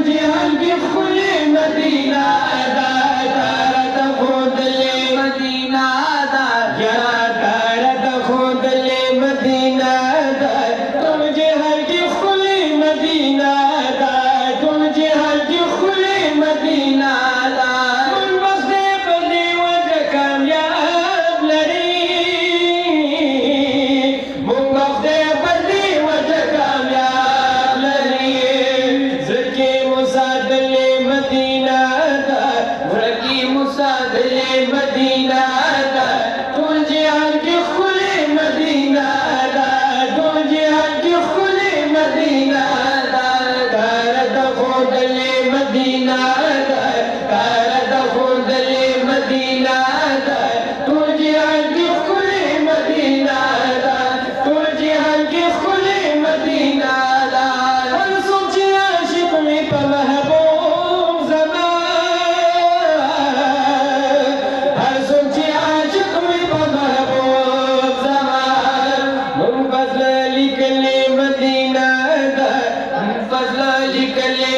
جهان کی کھلی مدینہ دا تارت خود لے مدینہ دا یرا تارت خود لے مدینہ دا تم جہان کی کھلی مدینہ دا تم جہان کی کھلی مدینہ دا من بستے بدی وجہ کامیاب لری من بستے بدی وجہ کامیاب لری زکی مسادل مدینہ دا زکی مسادل مدینہ دا تم جہان کی کھلی مدینہ دا تم جہان کی کھلی مدینہ دا تارت خود لے مدینہ دا تارت خود لے مدینہ دا تم جہان کی کھلی مدینہ دا تم جہان کی کھلی مدینہ دا ہر سوچی عاشق میں پا محبوب زمان ہر سوچی عاشق میں پا محبوب زمان من فضل لکلے مدینہ دا من فضل لکلے